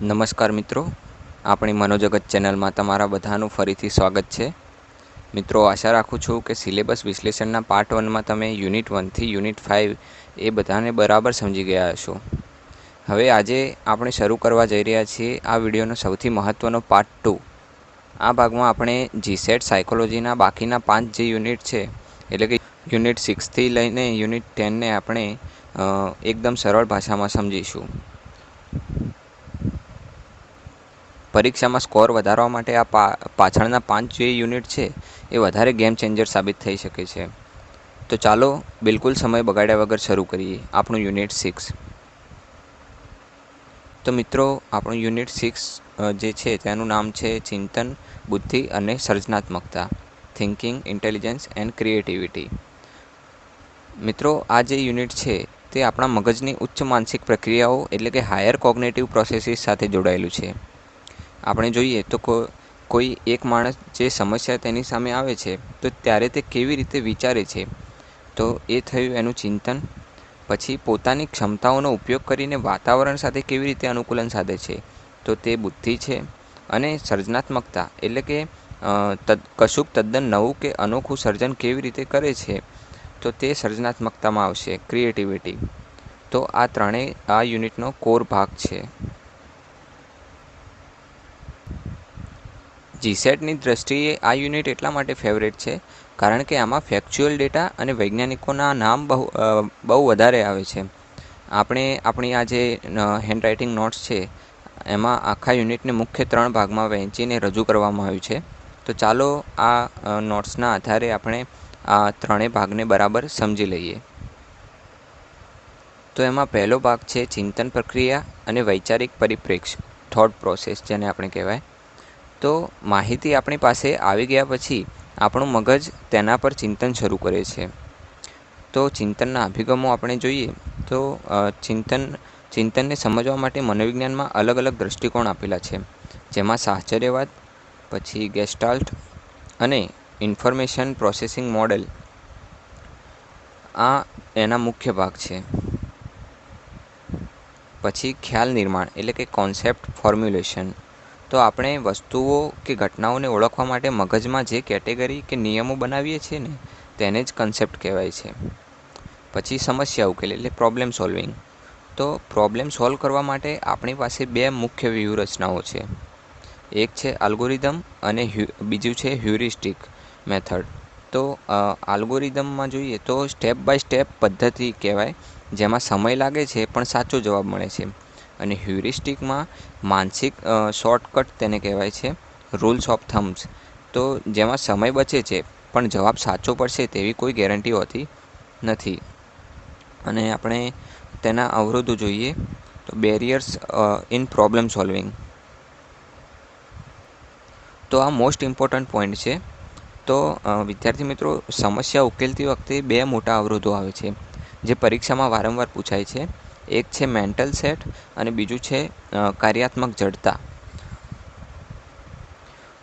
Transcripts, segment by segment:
નમસ્કાર મિત્રો, આપણી મનોજગત ચેનલમાં તમારા બધાનું ફરીથી સ્વાગત છે. મિત્રો, આશા રાખું છું કે સિલેબસ વિશ્લેષણના પાર્ટ 1માં તમે યુનિટ 1થી યુનિટ 5 એ બધાને બરાબર સમજી ગયા હશો. હવે આજે આપણે શરૂ કરવા જઈ રહ્યા છીએ આ વિડીયોનો સૌથી મહત્ત્વનો પાર્ટ 2. આ ભાગમાં આપણે જીસેટ સાયકોલોજીના બાકીના 5 જે યુનિટ છે, એટલે કે યુનિટ 6થી લઈને યુનિટ 10ને આપણે એકદમ સરળ ભાષામાં સમજીશું. પરીક્ષામાં સ્કોર વધારવા માટે આ પાછળના 5 જે યુનિટ છે એ વધારે ગેમ ચેન્જર સાબિત થઈ શકે છે. તો ચાલો બિલકુલ સમય બગાડ્યા વગર શરૂ કરીએ આપણું યુનિટ 6. તો મિત્રો, આપણું યુનિટ 6 જે છે તેનું નામ છે ચિંતન, બુદ્ધિ અને સર્જનાત્મકતા, થિંકિંગ, ઇન્ટેલિજન્સ એન્ડ ક્રિએટિવિટી. મિત્રો, આ જે યુનિટ છે તે આપણા મગજની ઉચ્ચ માનસિક પ્રક્રિયાઓ એટલે કે હાયર કોગ્નેટિવ પ્રોસેસીસ સાથે જોડાયેલું છે. આપણે જોઈએ તો કોઈ એક માણસ જે સમસ્યા તેની સામે આવે છે તો ત્યારે તે કેવી રીતે વિચારે છે, તો એ થયું એનું ચિંતન. પછી પોતાની ક્ષમતાઓનો ઉપયોગ કરીને વાતાવરણ સાથે કેવી રીતે અનુકૂલન સાધે છે, તો તે બુદ્ધિ છે. અને સર્જનાત્મકતા એટલે કે કશુંક તદ્દન નવું કે અનોખું સર્જન કેવી રીતે કરે છે, તો તે સર્જનાત્મકતામાં આવશે, ક્રિએટિવિટી. તો આ ત્રણેય આ યુનિટનો કોર ભાગ છે. જીસેટની દ્રષ્ટિએ આ યુનિટ એટલા માટે ફેવરેટ છે કારણ કે આમાં ફેક્ચ્યુઅલ ડેટા અને વૈજ્ઞાનિકોના નામ બહુ વધારે આવે છે. આપણે આપણી આ જે હેન્ડરાઇટિંગ નોટ્સ છે એમાં આખા યુનિટને મુખ્ય 3 ભાગમાં વહેંચીને રજૂ કરવામાં આવ્યું છે. તો ચાલો આ નોટ્સના આધારે આપણે આ ત્રણેય ભાગને બરાબર સમજી લઈએ. તો એમાં પહેલો ભાગ છે ચિંતન પ્રક્રિયા અને વૈચારિક પરિપ્રેક્ષ્ય, થોટ પ્રોસેસ જેને આપણે કહેવાય. તો માહિતી આપણી પાસે આવી ગયા પછી આપણું મગજ તેના પર ચિંતન શરૂ કરે છે. તો ચિંતનના અભિગમો આપણે જોઈએ તો ચિંતનને સમજવા માટે મનોવિજ્ઞાનમાં અલગ અલગ દૃષ્ટિકોણ આપેલા છે, જેમાં સાહચર્યવાદ, પછી ગેસ્ટાલ્ટ અને ઇન્ફોર્મેશન પ્રોસેસિંગ મોડેલ આ એના મુખ્ય ભાગ છે. પછી ખ્યાલ નિર્માણ એટલે કે કોન્સેપ્ટ ફોર્મ્યુલેશન. તો આપણે વસ્તુઓ કે ઘટનાઓને ઓળખવા માટે મગજમાં જે કેટેગરી કે નિયમો બનાવીએ છીએ ને તેને જ કન્સેપ્ટ કહેવાય છે. પછી સમસ્યા ઉકેલ એટલે પ્રોબ્લેમ સોલ્વિંગ. તો પ્રોબ્લેમ સોલ્વ કરવા માટે આપણી પાસે 2 મુખ્ય વ્યૂહરચનાઓ છે. એક છે આલ્ગોરિધમ અને બીજું છે હ્યુરિસ્ટિક મેથડ. તો આલ્ગોરિધમમાં જોઈએ તો સ્ટેપ બાય સ્ટેપ પદ્ધતિ કહેવાય, જેમાં સમય લાગે છે પણ સાચો જવાબ મળે છે. અને હ્યુરિસ્ટિકમાં માનસિક શોર્ટકટ તેને કહેવાય છે, રૂલ્સ ઓફ થમ્સ. તો જેમાં સમય બચે છે પણ જવાબ સાચો પડશે તેવી કોઈ ગેરંટી હોતી નથી. અને આપણે તેના અવરોધો જોઈએ તો બેરિયર્સ ઇન પ્રોબ્લેમ સોલ્વિંગ. તો આ મોસ્ટ ઇમ્પોર્ટન્ટ પોઈન્ટ છે. તો વિદ્યાર્થી મિત્રો, સમસ્યા ઉકેલતી વખતે 2 મોટા અવરોધો આવે છે જે પરીક્ષામાં વારંવાર પૂછાય છે. એક છે મેન્ટલ સેટ અને બીજું છે કાર્યાત્મક જડતા.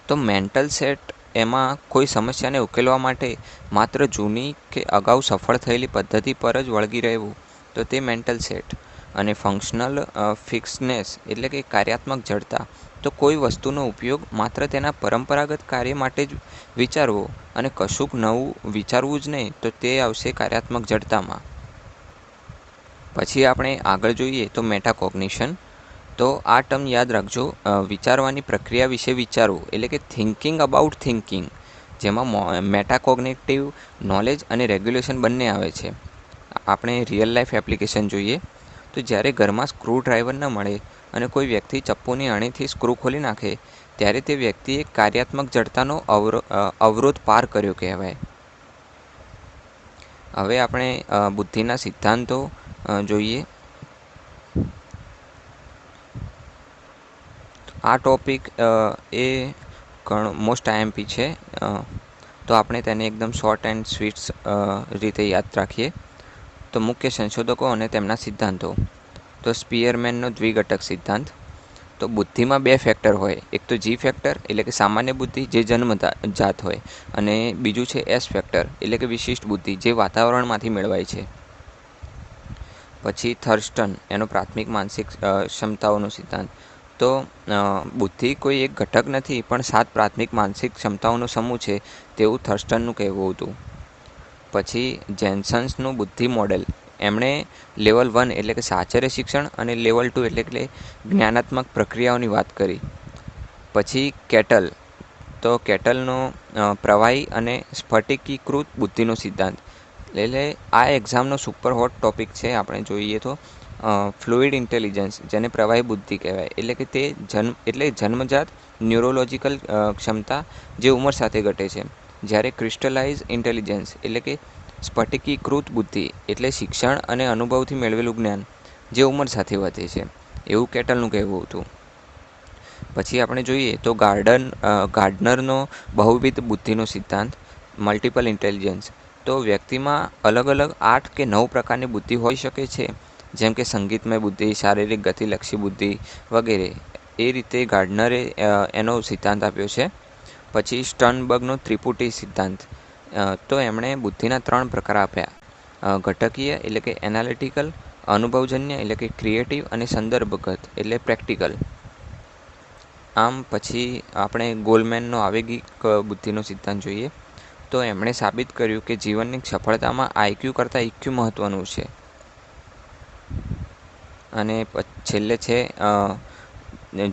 તો મેન્ટલ સેટ એમાં કોઈ સમસ્યાને ઉકેલવા માટે માત્ર જૂની કે અગાઉ સફળ થયેલી પદ્ધતિ પર જ વળગી રહેવું, તો તે મેન્ટલ સેટ. અને ફંક્શનલ ફિક્સનેસ એટલે કે કાર્યાત્મક જડતા. તો કોઈ વસ્તુનો ઉપયોગ માત્ર તેના પરંપરાગત કાર્ય માટે જ વિચારવો અને કશુંક નવું વિચારવું જ નહીં, તો તે આવશે કાર્યાત્મક જડતામાં. પછી આપણે આગળ જોઈએ તો મેટાકોગ્નિશન. તો આ ટર્મ યાદ રાખજો, વિચારવાની પ્રક્રિયા વિશે વિચારવું એટલે કે થિંકિંગ અબાઉટ થિંકિંગ, જેમાં મેટાકોગ્નેટિવ નોલેજ અને રેગ્યુલેશન બંને આવે છે. આપણે રિયલ લાઈફ એપ્લિકેશન જોઈએ તો જ્યારે ઘરમાં સ્ક્રૂ ડ્રાઈવર ન મળે અને કોઈ વ્યક્તિ ચપ્પુની અણીથી સ્ક્રૂ ખોલી નાખે ત્યારે તે વ્યક્તિએ કાર્યાત્મક જડતાનો અવરોધ પાર કર્યો કહેવાય. હવે આપણે બુદ્ધિના સિદ્ધાંતો જોઈએ. આ ટોપિક એ મોસ્ટ આઈએમપી છે, તો આપણે તેને એકદમ શોર્ટ એન્ડ સ્વીટ રીતે યાદ રાખીએ. તો મુખ્ય સંશોધકો અને તેમના સિદ્ધાંતો. તો સ્પીયરમેનનો દ્વિઘટક સિદ્ધાંત. તો બુદ્ધિમાં 2 ફેક્ટર હોય, એક તો જી ફેક્ટર એટલે કે સામાન્ય બુદ્ધિ જે જન્મજાત હોય, અને બીજું છે એસ ફેક્ટર એટલે કે વિશિષ્ટ બુદ્ધિ જે વાતાવરણમાંથી મેળવાય છે. પછી થર્સ્ટન એનો પ્રાથમિક માનસિક ક્ષમતાઓનો સિદ્ધાંત. તો બુદ્ધિ કોઈ એક ઘટક નથી, પણ 7 પ્રાથમિક માનસિક ક્ષમતાઓનો સમૂહ છે તેવું થર્સ્ટનનું કહેવું હતું. પછી જેન્સન્સનું બુદ્ધિ મોડેલ, એમણે લેવલ 1 એટલે કે સાચર્ય શિક્ષણ અને લેવલ 2 એટલે કે જ્ઞાનાત્મક પ્રક્રિયાઓની વાત કરી. પછી કેટલ, તો કેટલનો પ્રવાહી અને સ્ફટિકીકૃત બુદ્ધિનો સિદ્ધાંત. એટલે આ એક્ઝામનો સુપર હોટ ટોપિક છે. આપણે જોઈએ તો ફ્લુઇડ ઇન્ટેલિજન્સ, જેને પ્રવાહી બુદ્ધિ કહેવાય, એટલે કે તે જન્મજાત ન્યુરોલોજિકલ ક્ષમતા જે ઉંમર સાથે ઘટે છે. જ્યારે ક્રિસ્ટલાઇઝ ઇન્ટેલિજન્સ એટલે કે સ્ફટિકીકૃત બુદ્ધિ એટલે શિક્ષણ અને અનુભવથી મેળવેલું જ્ઞાન જે ઉંમર સાથે વધે છે, એવું કેટલનું કહેવું હતું. પછી આપણે જોઈએ તો ગાર્ડનરનો બહુવિધ બુદ્ધિનો સિદ્ધાંત, મલ્ટિપલ ઇન્ટેલિજન્સ. તો વ્યક્તિમાં અલગ અલગ 8 કે 9 પ્રકારની બુદ્ધિ હોઈ શકે છે, જેમ કે સંગીતમય બુદ્ધિ, શારીરિક ગતિલક્ષી બુદ્ધિ વગેરે. એ રીતે ગાર્ડનરે એનો સિદ્ધાંત આપ્યો છે. પછી સ્ટર્નબર્ગનો ત્રિપુટી સિદ્ધાંત, તો એમણે બુદ્ધિના 3 પ્રકાર આપ્યા: ઘટકીય એટલે કે એનાલિટિકલ, અનુભવજન્ય એટલે કે ક્રિએટિવ અને સંદર્ભગત એટલે પ્રેક્ટિકલ. આમ પછી આપણે ગોલમેનનો આવેગિક બુદ્ધિનો સિદ્ધાંત જોઈએ. તો એમણે સાબિત કર્યું કે જીવનની સફળતામાં આઈક્યુ કરતાં ઇક્યુ મહત્ત્વનું છે. અને છેલ્લે છે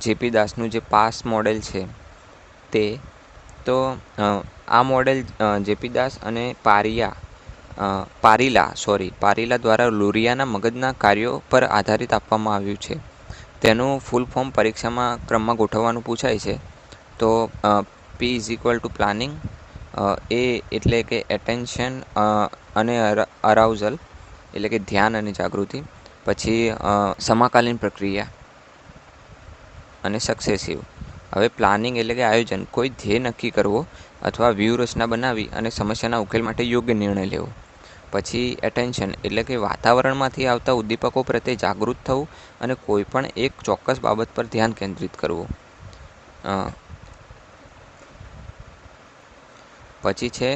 જેપી દાસનું જે પાસ મોડેલ છે તે. તો આ મોડેલ જેપી દાસ અને પારીલા દ્વારા લુરિયાના મગજના કાર્યો પર આધારિત આપવામાં આવ્યું છે. તેનું ફૂલ ફોર્મ પરીક્ષામાં ક્રમમાં ગોઠવવાનું પૂછાય છે. તો P = પ્લાનિંગ, A એટલે કે એટેન્શન અને અરાઉઝલ એટલે કે ધ્યાન અને જાગૃતિ. પછી સમકાલીન પ્રક્રિયા અને સક્સેસિવ. હવે પ્લાનિંગ એટલે કે આયોજન, કોઈ ધ્યેય નક્કી કરવો અથવા વ્યૂહરચના બનાવી અને સમસ્યાના ઉકેલ માટે યોગ્ય નિર્ણય લેવો. પછી એટેન્શન એટલે કે વાતાવરણમાંથી આવતા ઉદ્દીપકો પ્રત્યે જાગૃત થવું અને કોઈપણ એક ચોક્કસ બાબત પર ધ્યાન કેન્દ્રિત કરવું. પછી છે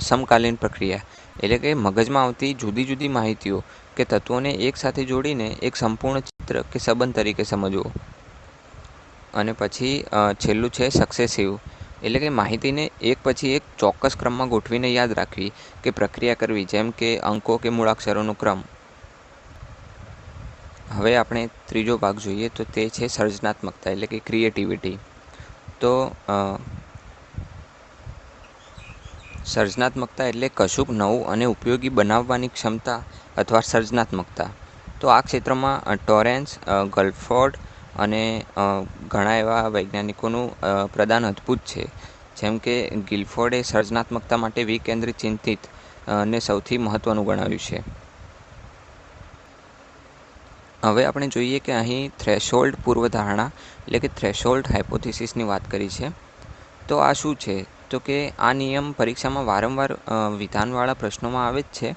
સમકાલીન પ્રક્રિયા, એટલે કે મગજમાં આવતી જુદી જુદી માહિતીઓ કે તત્વોને એકસાથે જોડીને એક સંપૂર્ણ ચિત્ર કે સંબંધ તરીકે સમજવો. અને પછી છેલ્લું છે સક્સેસિવ, એટલે કે માહિતીને એક પછી એક ચોક્કસ ક્રમમાં ગોઠવીને યાદ રાખવી કે પ્રક્રિયા કરવી, જેમ કે અંકો કે મૂળાક્ષરોનો ક્રમ. હવે આપણે ત્રીજો ભાગ જોઈએ તો તે છે સર્જનાત્મકતા એટલે કે ક્રિએટિવિટી. તો સર્જનાત્મકતા એટલે કશુંક નવું અને ઉપયોગી બનાવવાની ક્ષમતા અથવા સર્જનાત્મકતા. તો આ ક્ષેત્રમાં ટોરેન્સ, ગલ્ફોર્ડ અને ઘણા એવા વૈજ્ઞાનિકોનું પ્રદાન અદ્ભુત છે. જેમ કે ગિલ્ફોર્ડે સર્જનાત્મકતા માટે વિકેન્દ્રિત ચિંતિત ને સૌથી મહત્ત્વનું ગણાવ્યું છે. હવે આપણે જોઈએ કે અહીં થ્રેશોલ્ડ પૂર્વધારણા એટલે કે થ્રેશોલ્ડ હાઇપોથિસિસની વાત કરી છે. તો આ શું છે? તો કે આ નિયમ પરીક્ષામાં વારંવાર વિધાનવાળા પ્રશ્નોમાં આવે જ છે.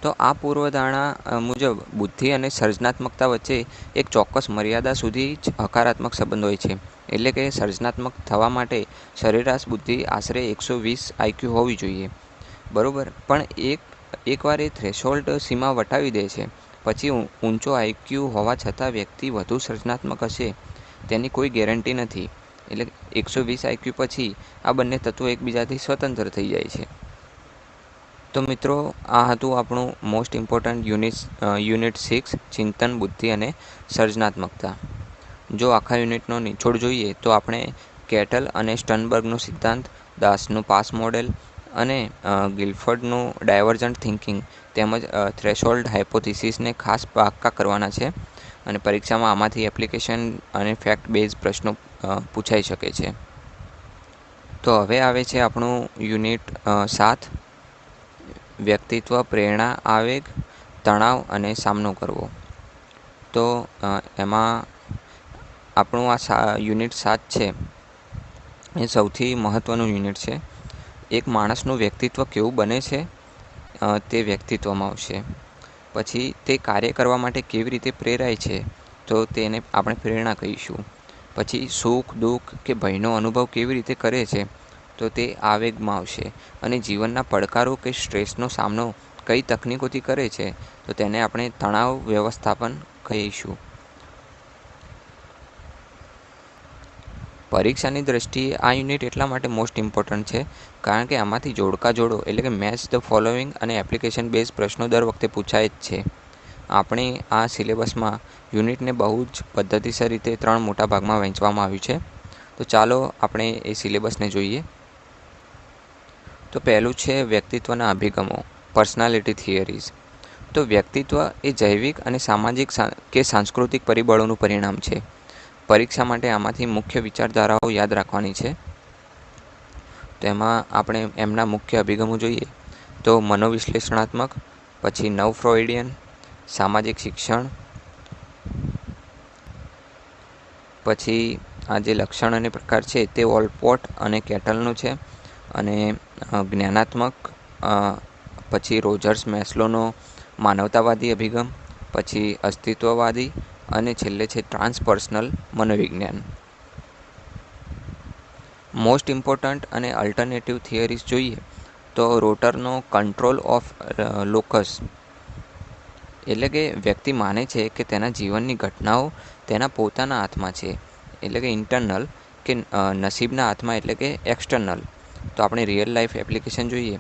તો આ પૂર્વધારણા મુજબ બુદ્ધિ અને સર્જનાત્મકતા વચ્ચે એક ચોક્કસ મર્યાદા સુધી જ હકારાત્મક સંબંધ હોય છે. એટલે કે સર્જનાત્મક થવા માટે સરેરાશ બુદ્ધિ આશરે 120 આઈક્યુ હોવી જોઈએ, બરાબર. પણ એકવાર એ થ્રેશોલ્ડ સીમા વટાવી દે છે પછી ઊંચો આઈક્યુ હોવા છતાં વ્યક્તિ વધુ સર્જનાત્મક હશે તેની કોઈ ગેરંટી નથી. એટલે 120 આઈક્યુ પછી આ બંને તત્વો એકબીજાથી સ્વતંત્ર થઈ જાય છે. તો મિત્રો, આ હતું આપણું મોસ્ટ ઇમ્પોર્ટન્ટ યુનિટ 6, ચિંતન, બુદ્ધિ અને સર્જનાત્મકતા. જો આખા યુનિટનો નિચોડ જોઈએ તો આપણે કેટલ અને સ્ટર્નબર્ગનો સિદ્ધાંત, દાસનું પાસ મોડેલ અને ગિલ્ફોર્ડનું ડાયવર્જન્ટ થિંકિંગ તેમજ થ્રેશોલ્ડ હાઇપોથિસિસને ખાસ પાક્કા કરવાના છે. અને પરીક્ષામાં આમાંથી એપ્લિકેશન અને ફેક્ટ બેઝ પ્રશ્નો પૂછાઈ શકે છે. તો હવે આવે છે આપણું યુનિટ 7, વ્યક્તિત્વ, પ્રેરણા, આવેગ, તણાવ અને સામનો કરવો. તો એમાં આપણું આ યુનિટ 7 છે એ સૌથી મહત્ત્વનું યુનિટ છે. એક માણસનું વ્યક્તિત્વ કેવું બને છે તે વ્યક્તિત્વમાં આવશે. પછી તે કાર્ય કરવા માટે કેવી રીતે પ્રેરાય છે તો તેને આપણે પ્રેરણા કહીશું. પછી સુખ, દુઃખ કે ભયનો અનુભવ કેવી રીતે કરે છે તો તે આવેગમાં આવશે. અને જીવનના પડકારો કે સ્ટ્રેસનો સામનો કઈ તકનીકોથી કરે છે તો તેને આપણે તણાવ વ્યવસ્થાપન કહીશું. પરીક્ષાની દ્રષ્ટિએ આ યુનિટ એટલા માટે મોસ્ટ ઇમ્પોર્ટન્ટ છે કારણ કે આમાંથી જોડકા જોડો એટલે કે મેચ ધ ફોલોઈંગ અને એપ્લિકેશન બેઝ પ્રશ્નો દર વખતે પૂછાય જ છે. આપણે આ સિલેબસમાં યુનિટને બહુ જ પદ્ધતિસર રીતે 3 મોટા ભાગમાં વહેંચવામાં આવ્યું છે. તો ચાલો આપણે એ સિલેબસને જોઈએ. તો પહેલું છે વ્યક્તિત્વના અભિગમો, પર્સનાલિટી થિયરીઝ. તો વ્યક્તિત્વ એ જૈવિક અને સામાજિક કે સાંસ્કૃતિક પરિબળોનું પરિણામ છે. પરીક્ષા માટે આમાંથી મુખ્ય વિચારધારાઓ યાદ રાખવાની છે. તો એમાં આપણે એમના મુખ્ય અભિગમો જોઈએ તો મનોવિશ્લેષણાત્મક, પછી નવ ફ્રોઇડિયન, સામાજિક શિક્ષણ, પછી આ જે લક્ષણ અને પ્રકાર છે તે ઓલપોર્ટ અને કેટલનું છે, અને જ્ઞાનાત્મક, પછી રોજર્સ મેસ્લોનો માનવતાવાદી અભિગમ, પછી અસ્તિત્વવાદી, અને છેલ્લે છે ટ્રાન્સપર્સનલ મનોવિજ્ઞાન. મોસ્ટ ઇમ્પોર્ટન્ટ અને અલ્ટરનેટિવ થિયરીઝ જોઈએ તો રોટરનો કંટ્રોલ ઓફ લોકસ, એટલે કે વ્યક્તિ માને છે કે તેના જીવનની ઘટનાઓ તેના પોતાના હાથમાં છે, એટલે કે ઇન્ટરનલ, કે નસીબના હાથમાં એટલે કે એક્સટર્નલ. તો આપણે રિયલ લાઈફ એપ્લિકેશન જોઈએ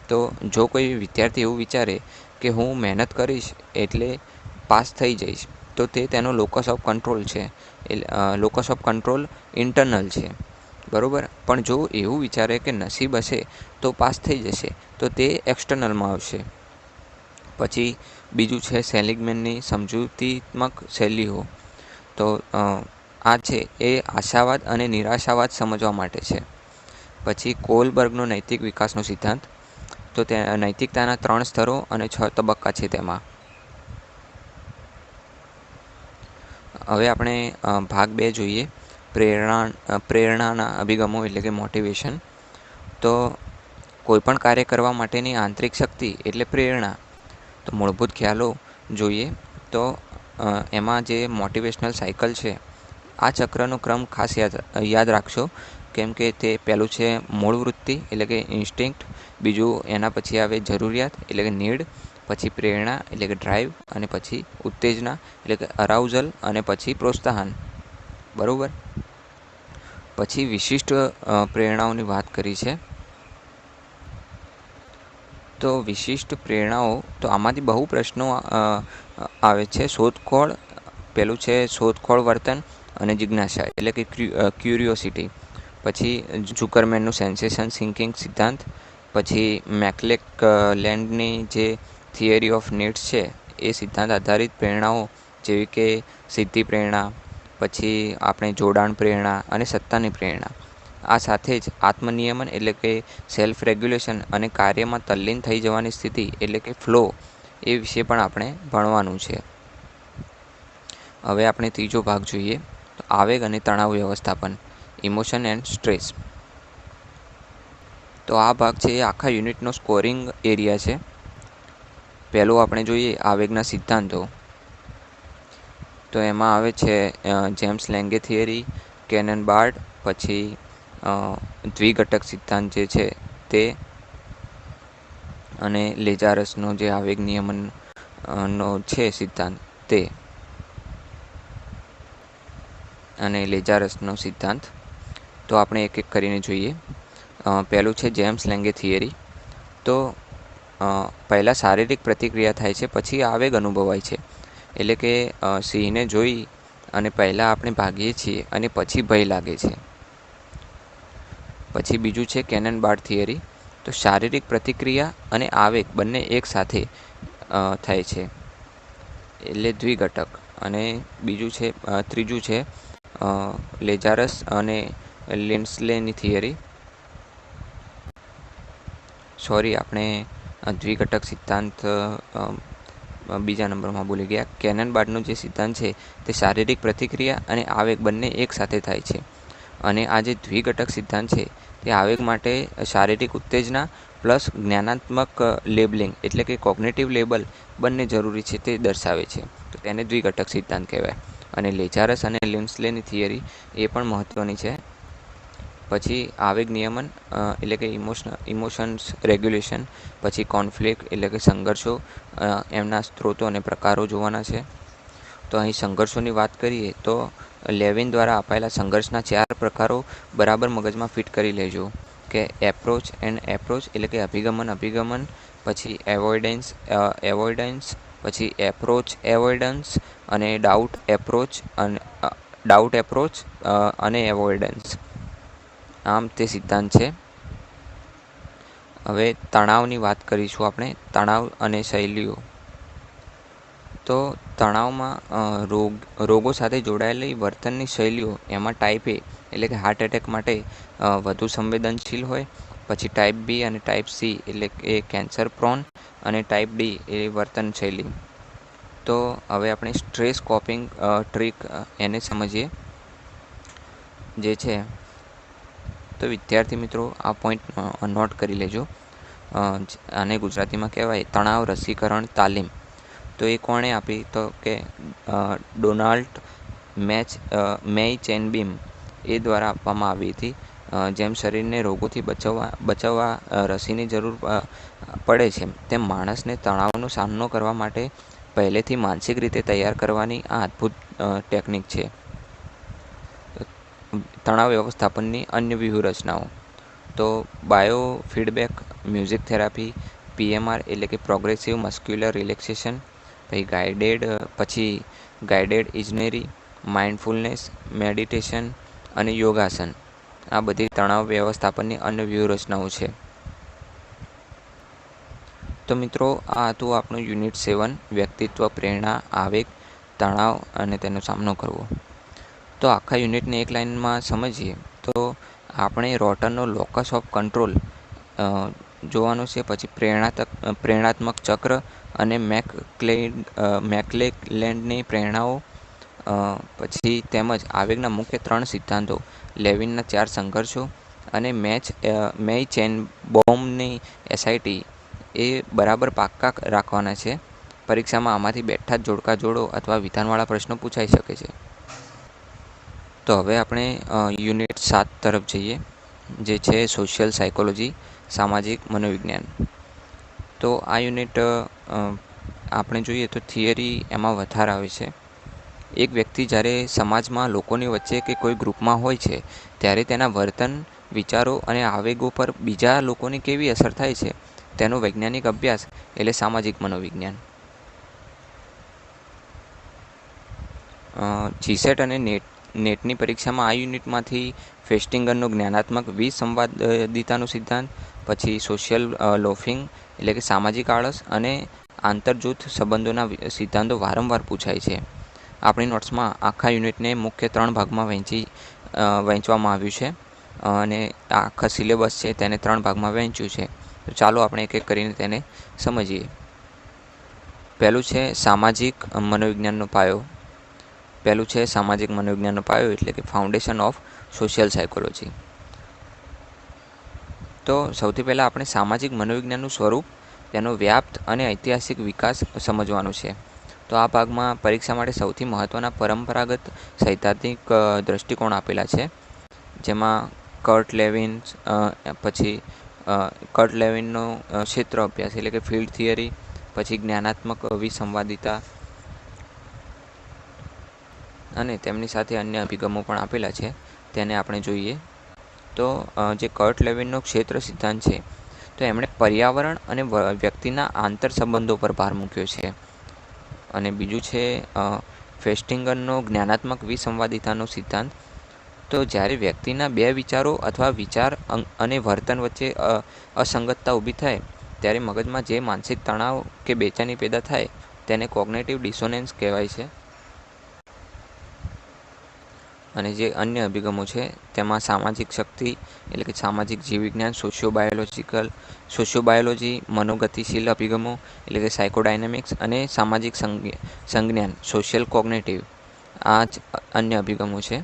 તો જો કોઈ વિદ્યાર્થી એવું વિચારે કે હું મહેનત કરીશ એટલે પાસ થઈ જઈશ તો તે તેનો લોકસ ઓફ કંટ્રોલ છે, લોકસ ઓફ કંટ્રોલ ઇન્ટરનલ છે, બરાબર. પણ જો એવું વિચારે કે નસીબ હશે તો પાસ થઈ જશે તો તે એક્સટર્નલમાં આવશે. પછી બીજું છે સેલિગમેનની સમજૂતીત્મક શૈલીઓ. તો આ છે એ આશાવાદ અને નિરાશાવાદ સમજવા માટે છે. પછી કોલબર્ગનો નૈતિક વિકાસનો સિદ્ધાંત. તો તે નૈતિકતાના 3 સ્તરો અને 6 તબક્કા છે તેમાં. હવે આપણે ભાગ 2 જોઈએ, પ્રેરણાના અભિગમો એટલે કે મોટિવેશન. તો કોઈપણ કાર્ય કરવા માટેની આંતરિક શક્તિ એટલે પ્રેરણા. તો મૂળભૂત ખ્યાલો જોઈએ તો એમાં જે મોટિવેશનલ સાયકલ છે આ ચક્રનો ક્રમ ખાસ યાદ રાખશો, કેમ કે તે પહેલું છે મૂળ વૃત્તિ એટલે કે ઇન્સ્ટિંક્ટ, બીજું એના પછી આવે જરૂરિયાત એટલે કે નીડ, પછી પ્રેરણા એટલે કે ડ્રાઈવ, અને પછી ઉત્તેજના એટલે કે અરાઉઝલ, અને પછી પ્રોત્સાહન, બરાબર. પછી વિશિષ્ટ પ્રેરણાઓની વાત કરી છે. તો વિશિષ્ટ પ્રેરણાઓ, તો આમાંથી બહુ પ્રશ્નો આવે છે. શોધખોળ, પેલું છે શોધખોળ વર્તન અને જિજ્ઞાસા એટલે કે ક્યુરિયોસિટી. પછી ઝુકરમેનનું સેન્સેશન સિંકિંગ સિદ્ધાંત. પછી મેકલેન્ડની જે થિયરી ઓફ નીડ્સ છે એ સિદ્ધાંત આધારિત પ્રેરણાઓ જેવી કે સિદ્ધિ પ્રેરણા, પછી આપણે જોડાણ પ્રેરણા અને સત્તાની પ્રેરણા. આ સાથે જ આત્મનિયમન એટલે કે સેલ્ફ રેગ્યુલેશન અને કાર્યમાં તલ્લીન થઈ જવાની સ્થિતિ એટલે કે ફ્લો, એ વિશે પણ આપણે ભણવાનું છે. હવે આપણે ત્રીજો ભાગ જોઈએ તો આવેગ અને તણાવ વ્યવસ્થાપન, ઇમોશન એન્ડ સ્ટ્રેસ. તો આ ભાગ છે એ આખા યુનિટનો સ્કોરિંગ એરિયા છે. પહેલું આપણે જોઈએ આવેગના સિદ્ધાંતો. તો એમાં આવે છે જેમ્સ લેંગે થિયરી, કેનન બાર્ડ, પછી દ્વિઘટક સિદ્ધાંત જે છે તે, અને લેજારસનો જે આવેગ નિયમન નો છે સિદ્ધાંત તે, અને લેજારસનો સિદ્ધાંત. તો આપણે એક એક કરીને જોઈએ. પહેલું છે જેમ્સ લેંગે થિયરી. તો પહેલાં શારીરિક પ્રતિક્રિયા થાય છે, પછી આવેગ અનુભવાય છે. એટલે કે સિંહને જોઈ અને પહેલાં આપણે ભાગીએ છીએ અને પછી ભય લાગે છે. પછી બીજું છે કેનન બાર્ડ થિયરી. તો શારીરિક પ્રતિક્રિયા અને આવેગ બંને એક સાથે થાય છે એટલે દ્વિઘટક. અને ત્રીજું છે લેજારસ અને લિન્ડ્સલેની થિયરી. આપણે દ્વિઘટક સિદ્ધાંત બીજા નંબરમાં બોલી ગયા. કેનન બાર્ડનો જે સિદ્ધાંત છે તે શારીરિક પ્રતિક્રિયા અને આવેગ બંને એક સાથે થાય છે, અને આ જે દ્વિઘટક સિદ્ધાંત છે તે આવેગ માટે શારીરિક ઉત્તેજના પ્લસ જ્ઞાનાત્મક લેબલિંગ એટલે કે કોગ્નેટિવ લેબલ બંને જરૂરી છે તે દર્શાવે છે. તો તેને દ્વિઘટક સિદ્ધાંત કહેવાય. અને લેજારસ અને લિન્ડ્સલેની થિયરી એ પણ મહત્ત્વની છે. પછી આવેગ નિયમન એટલે કે ઇમોશન્સ રેગ્યુલેશન, પછી કોન્ફ્લિક્ટ એટલે કે સંઘર્ષો, એમના સ્ત્રોતો અને પ્રકારો જોવાના છે. તો અહીં સંઘર્ષોની વાત કરીએ તો લેવિન દ્વારા અપાયેલા સંઘર્ષના 4 પ્રકારો બરાબર મગજમાં ફિટ કરી લેજો કે એપ્રોચ એન્ડ એપ્રોચ એટલે કે અભિગમન, પછી એવોઇડન્સ, પછી એવોઇડન્સ અને ડાઉટ એપ્રોચ અને એવોઇડન્સ. આમ તે સિદ્ધાંત છે. હવે તણાવની વાત કરીશું આપણે. તણાવ અને શૈલીઓ. તો તણાવમાં રોગો સાથે જોડાયેલી વર્તનની શૈલીઓ, એમાં ટાઈપ એ એટલે કે હાર્ટ એટેક માટે વધુ સંવેદનશીલ હોય, પછી ટાઈપ બી અને ટાઈપ સી એટલે કે કેન્સર પ્રોન, અને ટાઈપ ડી એ વર્તન શૈલી. તો હવે આપણે સ્ટ્રેસ કોપિંગ ટ્રીક એને સમજીએ જે છે. તો વિદ્યાર્થી મિત્રો આ પોઈન્ટ નોટ કરી લેજો. આને ગુજરાતીમાં કહેવાય તણાવ રસીકરણ તાલીમ. તો એ કોણે આપી? તો કે ડોનાલ્ડ મેયચેનબીમ એ દ્વારા આપવામાં આવી હતી. જેમ શરીરને રોગોથી બચાવવા રસીની જરૂર પડે છે, તેમ માણસને તણાવનો સામનો કરવા માટે પહેલેથી માનસિક રીતે તૈયાર કરવાની આ અદ્ભુત ટેકનિક છે. તણાવ વ્યવસ્થાપનની અન્ય વ્યૂહરચનાઓ. તો bio feedback, music therapy, PMR એટલે કે પ્રોગ્રેસિવ મસ્ક્યુલર રિલેક્સેશન, પછી ગાઈડેડ ઇજનેરી, માઇન્ડફુલનેસ, મેડિટેશન અને યોગાસન. આ બધી તણાવ વ્યવસ્થાપનની અન્ય વ્યૂહરચનાઓ છે. તો મિત્રો આ હતું આપણું યુનિટ 7 વ્યક્તિત્વ, પ્રેરણા, આવેગ, તણાવ અને તેનો સામનો કરવો. તો આખા યુનિટને એક લાઇનમાં સમજીએ તો આપણે રોટરનો લોકસ ઓફ કંટ્રોલ જોવાનું છે, પછી પ્રેરણાત્મક ચક્ર અને મેકલેલેન્ડની પ્રેરણાઓ, પછી તેમજ આવેગના મુખ્ય 3 સિદ્ધાંતો, લેવિનના 4 સંઘર્ષો અને મેયચેનબોમની SIT એ બરાબર પાક્કા રાખવાના છે. પરીક્ષામાં આમાંથી બેઠા જ જોડકા જોડો અથવા વિધાનવાળા પ્રશ્નો પૂછાઈ શકે છે. તો હવે આપણે યુનિટ 7 તરફ જઈએ જે છે સોશિયલ સાયકોલોજી, સામાજિક મનોવિજ્ઞાન. તો આ યુનિટ આપણે જોઈએ તો થિયરી એમાં વધારે આવે છે. એક વ્યક્તિ જ્યારે સમાજમાં લોકોની વચ્ચે કે કોઈ ગ્રુપમાં હોય છે ત્યારે તેના વર્તન, વિચારો અને આવેગો પર બીજા લોકોની કેવી અસર થાય છે તેનો વૈજ્ઞાનિક અભ્યાસ એટલે સામાજિક મનોવિજ્ઞાન. જીસેટ અને નેટની પરીક્ષામાં આ યુનિટમાંથી ફેસ્ટિંગરનો જ્ઞાનાત્મક વિસંવાદિતાનો સિદ્ધાંત, પછી સોશિયલ લોફિંગ એટલે કે સામાજિક આળસ અને આંતરજૂથ સંબંધોના સિદ્ધાંતો વારંવાર પૂછાય છે. આપણી નોટ્સમાં આખા યુનિટને મુખ્ય 3 ભાગમાં વહેંચવામાં આવ્યું છે અને આખા સિલેબસ છે તેને 3 ભાગમાં વહેંચ્યું છે. તો ચાલો આપણે એક એક કરીને તેને સમજીએ. પહેલું છે સામાજિક મનોવિજ્ઞાનનો પાયો. એટલે કે ફાઉન્ડેશન ઓફ સોશિયલ સાયકોલોજી. તો સૌથી પહેલાં આપણે સામાજિક મનોવિજ્ઞાનનું સ્વરૂપ, તેનો વ્યાપ્ત અને ઐતિહાસિક વિકાસ સમજવાનું છે. તો આ ભાગમાં પરીક્ષા માટે સૌથી મહત્ત્વના પરંપરાગત સૈદ્ધાંતિક દ્રષ્ટિકોણ આપેલા છે, જેમાં કર્ટ લેવિનનો ક્ષેત્ર અભ્યાસ એટલે કે ફિલ્ડ થિયરી, પછી જ્ઞાનાત્મક વિસંવાદિતા અને તેમની સાથે અન્ય અભિગમો પણ આપેલા છે, તેને આપણે જોઈએ. તો જે કર્ટ લેવિનનો ક્ષેત્ર સિદ્ધાંત છે, તો એમણે પર્યાવરણ અને વ્યક્તિના આંતર સંબંધો પર ભાર મૂક્યો છે. અને બીજું છે ફેસ્ટિંગરનો જ્ઞાનાત્મક વિસંવાદિતાનો સિદ્ધાંત. તો જ્યારે વ્યક્તિના 2 વિચારો અથવા વિચાર અને વર્તન વચ્ચે અસંગતતા ઊભી થાય ત્યારે મગજમાં જે માનસિક તણાવ કે બેચેની પેદા થાય તેને કોગ્નેટિવ ડિસોનેન્સ કહેવાય છે. અને જે અન્ય અભિગમો છે તેમાં સામાજિક શક્તિ એટલે કે સામાજિક જીવવિજ્ઞાન, સોશિયોબાયોલોજી, મનોગતિશીલ અભિગમો એટલે કે સાયકોડાયનેમિક્સ અને સામાજિક સંજ્ઞાન સોશિયલ કોગ્નેટિવ, આ જ અન્ય અભિગમો છે.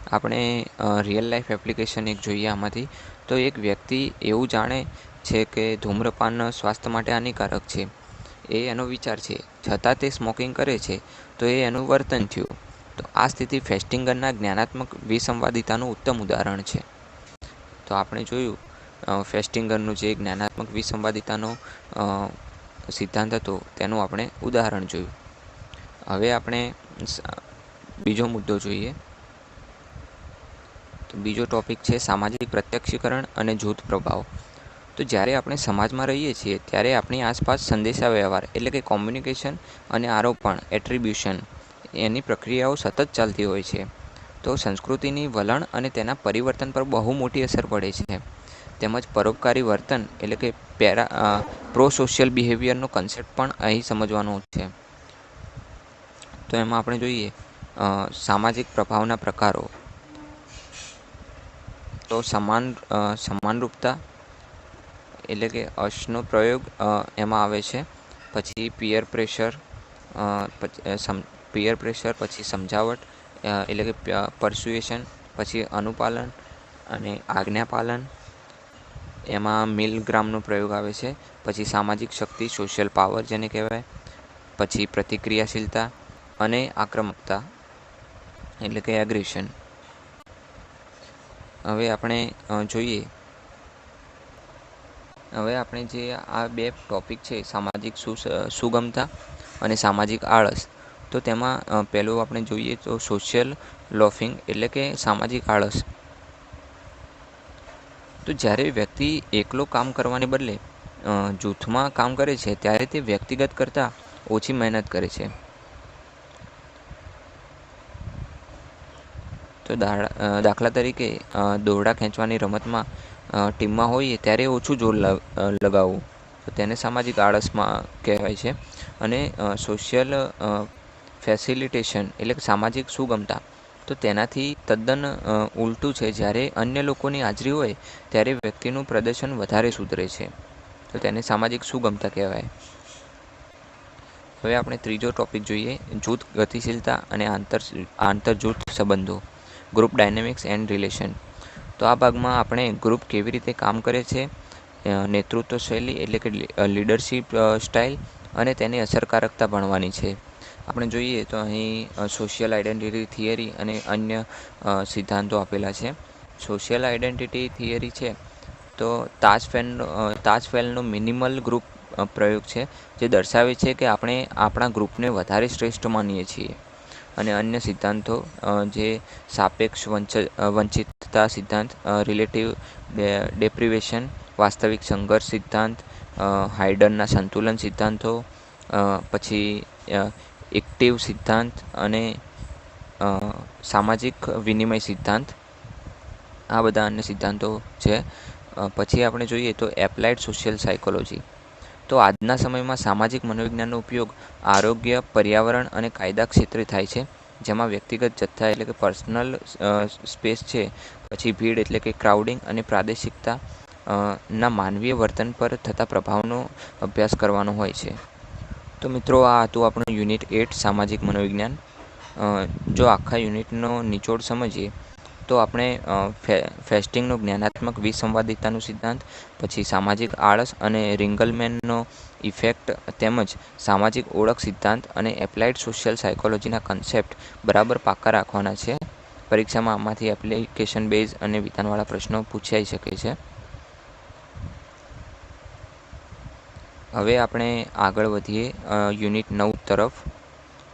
આપણે રિયલ લાઈફ એપ્લિકેશન એક જોઈએ આમાંથી. તો એક વ્યક્તિ એવું જાણે છે કે ધૂમ્રપાન સ્વાસ્થ્ય માટે હાનિકારક છે, એ એનો વિચાર છે, છતાં તે સ્મોકિંગ કરે છે, તો એ એનું વર્તન થયું. તો આ સ્થિતિ ફેસ્ટિંગરના જ્ઞાનાત્મક વિસંવાદિતાનું ઉત્તમ ઉદાહરણ છે. તો આપણે જોયું ફેસ્ટિંગરનું જે જ્ઞાનાત્મક વિસંવાદિતાનો સિદ્ધાંત હતો તેનું આપણે ઉદાહરણ જોયું. હવે આપણે બીજો મુદ્દો જોઈએ બીજો ટોપિક છે સામાજિક પ્રત્યક્ષીકરણ અને જૂથ પ્રભાવ. તો જ્યારે આપણે સમાજમાં રહીએ છીએ ત્યારે આપણી આસપાસ સંદેશા વ્યવહાર એટલે કે કોમ્યુનિકેશન અને આરોપણ એટ્રીબ્યુશન એની પ્રક્રિયાઓ સતત ચાલતી હોય છે. તો સંસ્કૃતિની વલણ અને તેના પરિવર્તન પર બહુ મોટી અસર પડે છે. તેમજ પરોપકારી વર્તન એટલે કે પ્રો સોશિયલ બિહેવિયરનો કન્સેપ્ટ પણ અહીં સમજવાનો છે. તો એમાં આપણે જોઈએ સામાજિક પ્રભાવના પ્રકારો. તો સમાનરૂપતા એટલે કે અશનો પ્રયોગ એમાં આવે છે. પછી પિયર પ્રેશર, પછી સમજાવટ એટલે કે પરસ્યુએશન, પછી અનુપાલન અને આજ્ઞાપાલન, એમાં મિલગ્રામનો પ્રયોગ આવે છે. પછી સામાજિક શક્તિ સોશિયલ પાવર જેને કહેવાય, પછી પ્રતિક્રિયાશીલતા અને આક્રમકતા એટલે કે એગ્રેશન. હવે આપણે જે આ બે ટોપિક છે સામાજિક સુગમતા અને સામાજિક આળસ, તો તેમાં પહેલું આપણે જોઈએ તો સોશિયલ લોફિંગ એટલે કે સામાજિક આળસ. તો જ્યારે વ્યક્તિ એકલો કામ કરવાને બદલે જૂથમાં કામ કરે છે ત્યારે તે વ્યક્તિગત કરતાં ઓછી મહેનત કરે છે. તો દાખલા તરીકે દોરડા ખેંચવાની રમતમાં ટીમમાં હોઈએ ત્યારે ઓછું જોર લગાવવું, તો તેને સામાજિક આળસમાં કહેવાય છે. અને સોશિયલ ફેસિલિટેશન એટલે કે સામાજિક સુગમતા, તો તેનાથી તદ્દન ઉલટું છે. જ્યારે અન્ય લોકોની હાજરી હોય ત્યારે વ્યક્તિનું પ્રદર્શન વધારે સુધરે છે, તો તેને સામાજિક સુગમતા કહેવાય. હવે આપણે ત્રીજો ટોપિક જોઈએ જૂથ ગતિશીલતા અને આંતરજૂથ સંબંધો, ગ્રુપ ડાયનેમિક્સ એન્ડ રિલેશન. તો આ ભાગમાં આપણે ગ્રુપ કેવી રીતે કામ કરે છે, નેતૃત્વ શૈલી એટલે કે લીડરશિપ સ્ટાઇલ અને તેની અસરકારકતા ભણવાની છે. આપણે જોઈએ તો અહીં સોશિયલ આઇડેન્ટિટી થિયરી અને અન્ય સિદ્ધાંતો આપેલા છે. સોશિયલ આઇડેન્ટિટી થિયરી છે તો તાજફેલનો મિનિમલ ગ્રુપ પ્રયોગ છે, જે દર્શાવે છે કે આપણે આપણા ગ્રુપને વધારે શ્રેષ્ઠ માનીએ છીએ. અને અન્ય સિદ્ધાંતો જે સાપેક્ષ વંચિતતા સિદ્ધાંત, રિલેટિવ ડેપ્રિવેશન, વાસ્તવિક સંઘર્ષ સિદ્ધાંત, હાઇડનના સંતુલન સિદ્ધાંતો, પછી એક્ટિવ સિદ્ધાંત અને સામાજિક વિનિમય સિદ્ધાંત, આ બધા અન્ય સિદ્ધાંતો છે. પછી આપણે જોઈએ તો એપ્લાઇડ સોશિયલ સાયકોલોજી. તો આજના સમયમાં સામાજિક મનોવિજ્ઞાનનો ઉપયોગ આરોગ્ય, પર્યાવરણ અને કાયદા ક્ષેત્રે થાય છે, જેમાં વ્યક્તિગત જથ્થા એટલે કે પર્સનલ સ્પેસ છે, પછી ભીડ એટલે કે ક્રાઉડિંગ અને પ્રાદેશિકતા ના માનવીય વર્તન પર થતા પ્રભાવનો અભ્યાસ કરવાનો હોય છે. તો મિત્રો આ હતું આપણું યુનિટ 8 સામાજિક મનોવિજ્ઞાન. જો આખા યુનિટનો નિચોડ સમજીએ તો આપણે ફેસ્ટિંગનો જ્ઞાનાત્મક વિસંવાદિતાનો સિદ્ધાંત, પછી સામાજિક આળસ અને રિંગલમેનનો ઇફેક્ટ, તેમજ સામાજિક ઓળખ સિદ્ધાંત અને એપ્લાઇડ સોશિયલ સાયકોલોજીના કન્સેપ્ટ બરાબર પાક્કા રાખવાના છે. પરીક્ષામાં આમાંથી એપ્લિકેશન બેઝ અને વિધાનવાળા પ્રશ્નો પૂછાઈ શકે છે. હવે આપણે આગળ વધીએ યુનિટ 9 તરફ.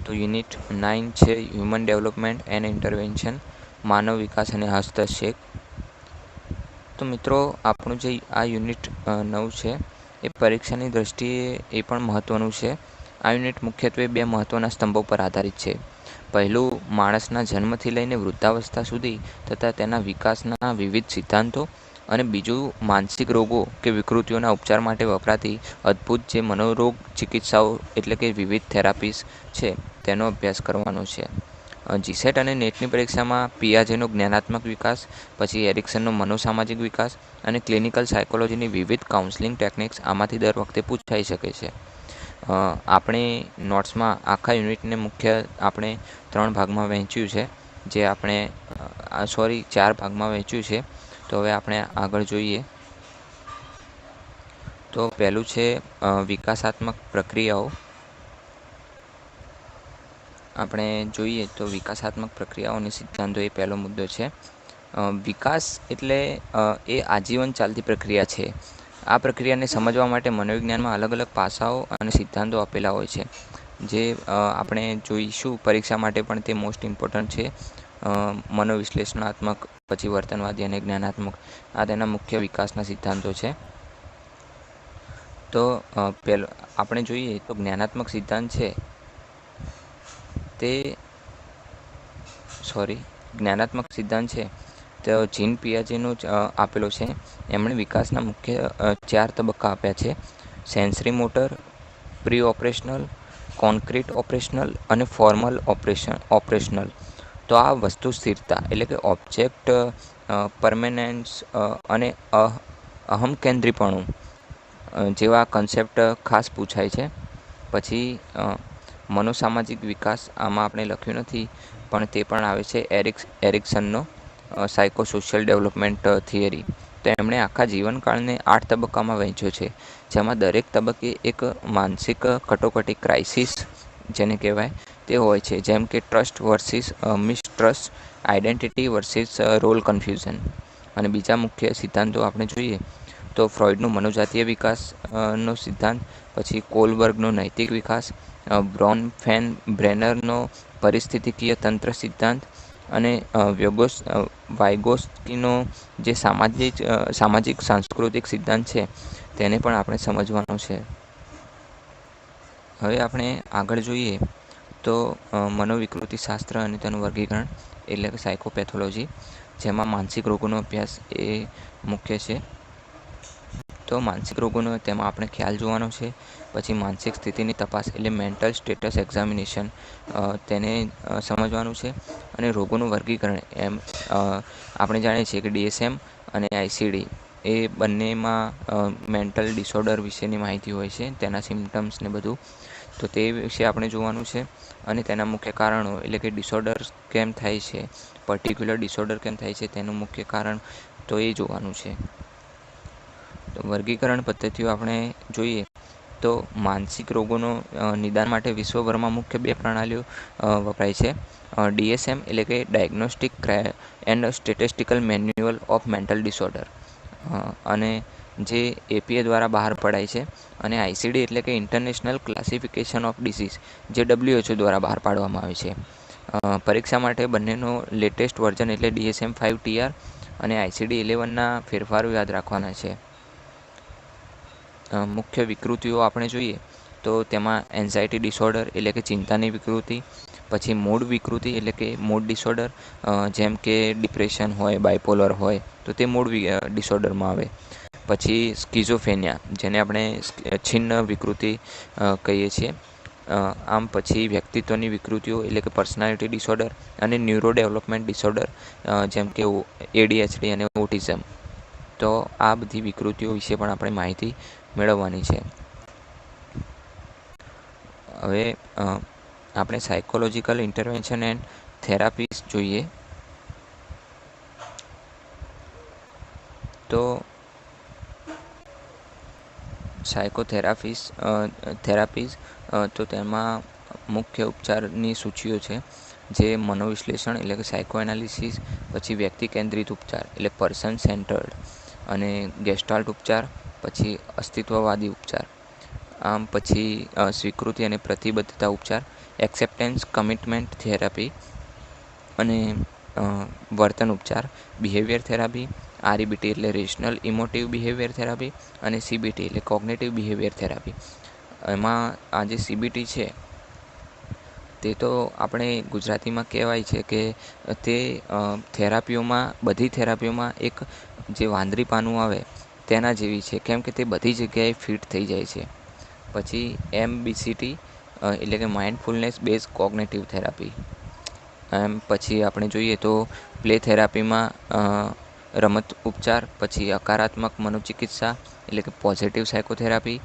તો યુનિટ 9 છે હ્યુમન ડેવલપમેન્ટ એન્ડ ઇન્ટરવેન્શન, માનવ વિકાસ અને હસ્તક્ષેપ. તો મિત્રો આપણું જે આ યુનિટ 9 છે એ પરીક્ષાની દ્રષ્ટિએ એ પણ મહત્ત્વનું છે. આ યુનિટ મુખ્યત્વે બે મહત્ત્વના સ્તંભો પર આધારિત છે. પહેલું માણસના જન્મથી લઈને વૃદ્ધાવસ્થા સુધી તથા તેના વિકાસના વિવિધ સિદ્ધાંતો, અને બીજું માનસિક રોગો કે વિકૃતિઓના ઉપચાર માટે વપરાતી અદ્ભુત જે મનોરોગ ચિકિત્સાઓ એટલે કે વિવિધ થેરાપીસ છે તેનો અભ્યાસ કરવાનો છે. જીસેટ અને નેટની પરીક્ષામાં પિયાજેનો જ્ઞાનાત્મક વિકાસ, પછી એરિક્સનનો મનોસામાજિક વિકાસ અને ક્લિનિકલ સાયકોલોજીની વિવિધ કાઉન્સેલિંગ ટેકનિક્સ આમાંથી દર વખતે પૂછાઈ શકે છે. આપણે નોટ્સમાં આખા યુનિટને મુખ્ય આપણે 3 ભાગમાં વહેંચ્યું છે, જે આપણે 4 ભાગમાં વહેંચ્યું છે. તો હવે આપણે આગળ જોઈએ. તો પહેલું છે વિકાસાત્મક પ્રક્રિયાઓ. આપણે જોઈએ તો વિકાસાત્મક પ્રક્રિયાઓ અને સિદ્ધાંતો એ પહેલો મુદ્દો છે. વિકાસ એટલે એ આજીવન ચાલતી પ્રક્રિયા છે. આ પ્રક્રિયાને સમજવા માટે મનોવિજ્ઞાનમાં અલગ અલગ પાસાઓ અને સિદ્ધાંતો આપેલા હોય છે, જે આપણે જોઈશું. પરીક્ષા માટે પણ તે મોસ્ટ ઇમ્પોર્ટન્ટ છે. મનોવિશ્લેષણાત્મક પછી વર્તનવાદી અને જ્ઞાનાત્મક, આ તેના મુખ્ય વિકાસના સિદ્ધાંતો છે. તો પહેલો આપણે જોઈએ તો જ્ઞાનાત્મક સિદ્ધાંત છે જ્ઞાનાત્મક સિદ્ધાંત છે તો જીન પિયાજેનો આપેલો છે. એમણે વિકાસના મુખ્ય 4 તબક્કા આપ્યા છે: sensory motor, pre operational, concrete operational અને ફોર્મલ ઓપરેશનલ. તો આ વસ્તુ સ્થિરતા એટલે કે ઓબ્જેક્ટ પરમેનન્સ અને અહમ કેન્દ્રીપણું જેવા કન્સેપ્ટ ખાસ પૂછાય છે. પછી મનોસામાજિક વિકાસ, આમાં આપણે લખ્યું નથી પણ તે પણ આવે છે એરિક્સનનો સાયકોસોશિયલ ડેવલપમેન્ટ થિયરી. તો એમણે આખા જીવનકાળને 8 તબક્કામાં વહેંચ્યો છે, જેમાં દરેક તબક્કે એક માનસિક કટોકટી ક્રાઇસિસ જેને કહેવાય તે હોય છે, જેમ કે trust versus mistrust, identity versus role confusion. અને બીજા મુખ્ય સિદ્ધાંતો આપણે જોઈએ તો ફ્રોઇડનું મનોજાતીય વિકાસનો સિદ્ધાંત, પછી કોલબર્ગનો નૈતિક વિકાસ, બ્રેનરનો પરિસ્થિતિકીય તંત્ર સિદ્ધાંત અને વાઇગોસ્કીનો જે સામાજિક સાંસ્કૃતિક સિદ્ધાંત છે તેને પણ આપણે સમજવાનો છે. હવે આપણે આગળ જોઈએ તો મનોવિકૃતિશાસ્ત્ર અને તેનું વર્ગીકરણ એટલે કે સાયકોપેથોલોજી, જેમાં માનસિક રોગોનો અભ્યાસ એ મુખ્ય છે. તો માનસિક રોગોનો તેમાં આપણે ખ્યાલ જોવાનો છે. પછી માનસિક સ્થિતિની તપાસ એટલે મેન્ટલ સ્ટેટસ એક્ઝામિનેશન, તેને સમજવાનું છે. અને રોગોનું વર્ગીકરણ આપણે જાણીએ છીએ કે DSM અને ICD એ બંનેમાં મેન્ટલ ડિસઓર્ડર વિશેની માહિતી હોય છે, તેના સિમ્ટમ્સ ને બધું. તો તે વિશે આપણે જોવાનું છે. અને તેના મુખ્ય કારણો એટલે કે ડિસઓર્ડર કેમ થાય છે, પર્ટિક્યુલર ડિસઓર્ડર કેમ થાય છે તેનું મુખ્ય કારણ તો એ જોવાનું છે. તો વર્ગીકરણ પદ્ધતિઓ આપણે જોઈએ તો માનસિક રોગોનો નિદાન માટે વિશ્વભરમાં મુખ્ય 2 પ્રણાલીઓ વપરાય છે. DSM એટલે કે diagnostic and statistical manual of mental disorder, અને જે APA દ્વારા બહાર પડાય છે. અને ICD એટલે કે ઇન્ટરનેશનલ ક્લાસિફિકેશન ઓફ ડિસીઝ, જે WHO દ્વારા બહાર પાડવામાં આવે છે. પરીક્ષા માટે બંનેનો લેટેસ્ટ વર્ઝન એટલે DSM-5 TR અને ICD-11ના ફેરફારો યાદ રાખવાના છે. મુખ્ય વિકૃતિઓ આપણે જોઈએ તો તેમાં એન્ઝાયટી ડિસઓર્ડર એટલે કે ચિંતાની વિકૃતિ, પછી મૂડ વિકૃતિ એટલે કે મૂડ ડિસઓર્ડર, જેમ કે ડિપ્રેશન હોય, બાયપોલર હોય તો તે મૂડ ડિસઓર્ડરમાં આવે. પછી સ્કિઝોફ્રેનિયા જેને આપણે છિન્ન વિકૃતિ કહીએ છીએ. આમ પછી વ્યક્તિત્વની વિકૃતિઓ એટલે કે પર્સનાલિટી ડિસઓર્ડર અને ન્યુરો ડેવલપમેન્ટ ડિસઓર્ડર, જેમ કે ADHD અને ઓટિઝમ. તો આ બધી વિકૃતિઓ વિશે પણ આપણે માહિતી મેળવવાની છે. હવે આપણે સાયકોલોજીકલ ઇન્ટરવેન્શન એન્ડ થેરાપીસ જોઈએ તો થેરાપીઝ તો તેમાં મુખ્ય ઉપચારની સૂચિઓ છે, જે મનોવિશ્લેષણ એટલે કે સાયકો એનાલિસિસ, પછી વ્યક્તિ કેન્દ્રિત ઉપચાર એટલે પર્સન સેન્ટર્ડ, અને ગેસ્ટાલ્ટ ઉપચાર, પછી અસ્તિત્વવાદી ઉપચાર. આમ પછી સ્વીકૃતિ અને પ્રતિબદ્ધતા ઉપચાર, એક્સેપ્ટન્સ કમિટમેન્ટ થેરાપી, અને વર્તન ઉપચાર, બિહેવિયર થેરાપી, REBT એટલે રેશનલ ઇમોટિવ બિહેવિયર થેરાપી, અને CBT એટલે કોગ્નેટિવ બિહેવિયર થેરાપી. એમાં આ જે CBT છે તે તો આપણે ગુજરાતીમાં કહેવાય છે કે તે બધી થેરાપીઓમાં એક જે વાંદરી પાનું આવે તેના જેવી છે, કેમ કે તે બધી જગ્યાએ ફિટ થઈ જાય છે. પછી MBCT એટલે કે માઇન્ડફુલનેસ બેઝ કોગ્નેટિવ થેરાપી. પછી આપણે જોઈએ તો પ્લે થેરાપીમાં રમત ઉપચાર, પછી હકારાત્મક મનોચિકિત્સા એટલે કે પોઝિટિવ સાયકોથેરાપી,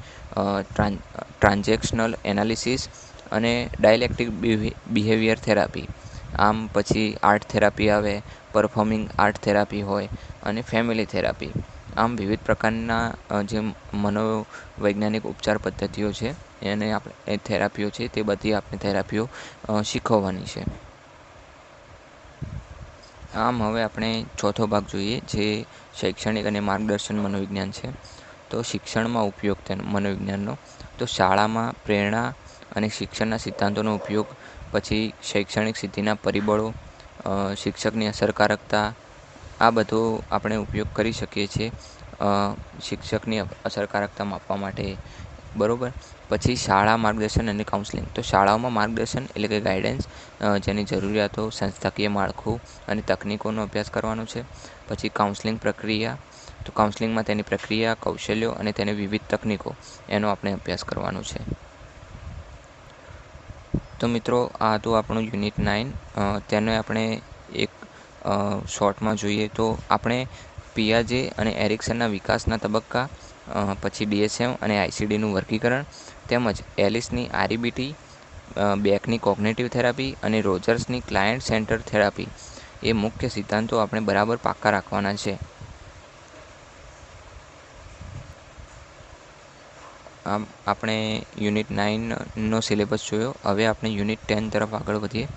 ટ્રાન્ઝેક્શનલ એનાલિસિસ અને ડાયલેક્ટિક બિહેવિયર થેરાપી. આમ પછી આર્ટ થેરાપી આવે, પરફોર્મિંગ આર્ટ થેરાપી હોય, અને ફેમિલી થેરાપી. આમ વિવિધ પ્રકારના જે મનોવૈજ્ઞાનિક ઉપચાર પદ્ધતિઓ છે એને આપણે થેરાપીઓ છે તે બધી આપણે થેરાપીઓ શીખવવાની છે. આમ હવે આપણે ચોથો ભાગ જોઈએ, જે શૈક્ષણિક અને માર્ગદર્શન મનોવિજ્ઞાન છે. તો શિક્ષણમાં ઉપયોગ મનોવિજ્ઞાનનો તો શાળામાં પ્રેરણા અને શિક્ષણના સિદ્ધાંતોનો ઉપયોગ, પછી શૈક્ષણિક સિદ્ધિના પરિબળો, શિક્ષકની અસરકારકતા, આ બધો આપણે ઉપયોગ કરી શકીએ છીએ શિક્ષકની અસરકારકતા માપવા માટે, બરાબર. પછી શાળા માર્ગદર્શન અને કાઉન્સેલિંગ. તો શાળાઓમાં માર્ગદર્શન એટલે કે ગાઈડન્સ, જેની જરૂરિયાતો, સંસ્થાકીય માળખું અને તકનીકોનો અભ્યાસ કરવાનો છે. પછી કાઉન્સેલિંગ પ્રક્રિયા. તો કાઉન્સેલિંગમાં તેની પ્રક્રિયા, કૌશલ્યો અને તેની વિવિધ તકનીકો એનો આપણે અભ્યાસ કરવાનો છે. તો મિત્રો, આ હતું આપણું યુનિટ 9. તેને આપણે એક શોર્ટમાં જોઈએ તો આપણે પિયાજે અને એરિક્સનના વિકાસના તબક્કા, પછી DSM અને ICDનું વર્ગીકરણ, તેમજ એલિસની REBT, બેકની કોગ્નેટિવ થેરાપી અને રોજર્સની ક્લાયન્ટ સેન્ટર થેરાપી એ મુખ્ય સિદ્ધાંતો આપણે બરાબર પાક્કા રાખવાના છે. આપણે યુનિટ 9નો સિલેબસ જોયો. હવે આપણે યુનિટ 10 તરફ આગળ વધીએ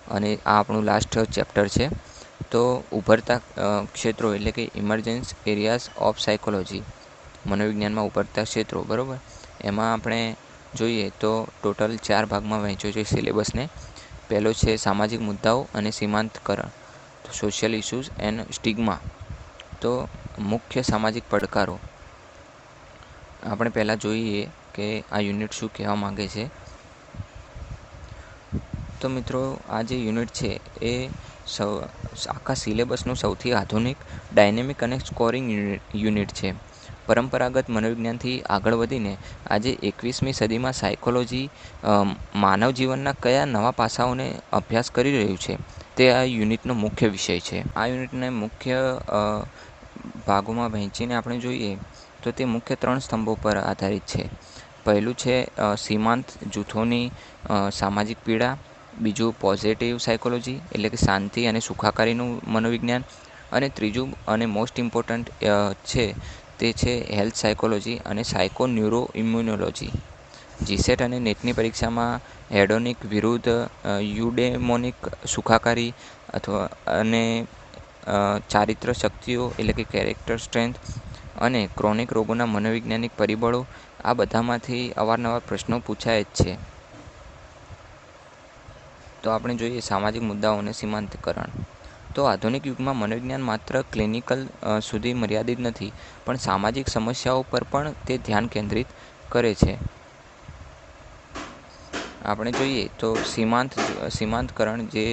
અને આ આપણું લાસ્ટ ચેપ્ટર છે. તો ઉભરતા ક્ષેત્રો એટલે કે ઇમર્જન્સ એરિયાઝ ઓફ સાયકોલોજી, મનોવિજ્ઞાનમાં ઉભરતા ક્ષેત્રો, બરાબર. એમાં આપણે જોઈએ તો ટોટલ 4 ભાગમાં વહેંચ્યો છે સિલેબસને. પહેલો છે સામાજિક મુદ્દાઓ અને સીમાંતકરણ, તો સોશિયલ ઇશ્યુઝ એન્ડ સ્ટિગ્મા. તો મુખ્ય સામાજિક પડકારો. આપણે પહેલાં જોઈએ કે આ યુનિટ શું કહેવા માગે છે. તો મિત્રો, આ જે યુનિટ છે એ આખા સિલેબસનું સૌથી આધુનિક, ડાયનેમિક અને સ્કોરિંગ યુનિટ છે. પરંપરાગત મનોવિજ્ઞાનથી આગળ વધીને આજે 21મી સદીમાં સાયકોલોજી માનવ જીવનના કયા નવા પાસાઓને અભ્યાસ કરી રહ્યું છે તે આ યુનિટનો મુખ્ય વિષય છે. આ યુનિટને મુખ્ય ભાગોમાં વહેંચીને આપણે જોઈએ તો તે મુખ્ય 3 સ્તંભો પર આધારિત છે. પહેલું છે સીમાંત જૂથોની સામાજિક પીડા. બીજું પોઝિટિવ સાયકોલોજી એટલે કે શાંતિ અને સુખાકારીનું મનોવિજ્ઞાન. અને ત્રીજું અને મોસ્ટ ઇમ્પોર્ટન્ટ છે તે છે હેલ્થ સાયકોલોજી અને સાયકો ન્યુરો ઇમ્યુનોલોજી. જીસેટ અને નેટની પરીક્ષામાં હેડોનિક વિરુદ્ધ યુડેમોનિક સુખાકારી અથવા અને ચારિત્ર શક્તિઓ એટલે કે કેરેક્ટર સ્ટ્રેન્થ અને ક્રોનિક રોગોના મનોવૈજ્ઞાનિક પરિબળો, આ બધામાંથી અવારનવાર પ્રશ્નો પૂછાય જ છે. તો આપણે જોઈએ સામાજિક મુદ્દાઓ અને સીમાંતકરણ. તો આધુનિક યુગમાં મનોવિજ્ઞાન માત્ર ક્લિનિકલ સુધી મર્યાદિત નથી, પણ સામાજિક સમસ્યાઓ પર પણ તે ધ્યાન કેન્દ્રિત કરે છે. આપણે જોઈએ તો સીમાંતકરણ, જે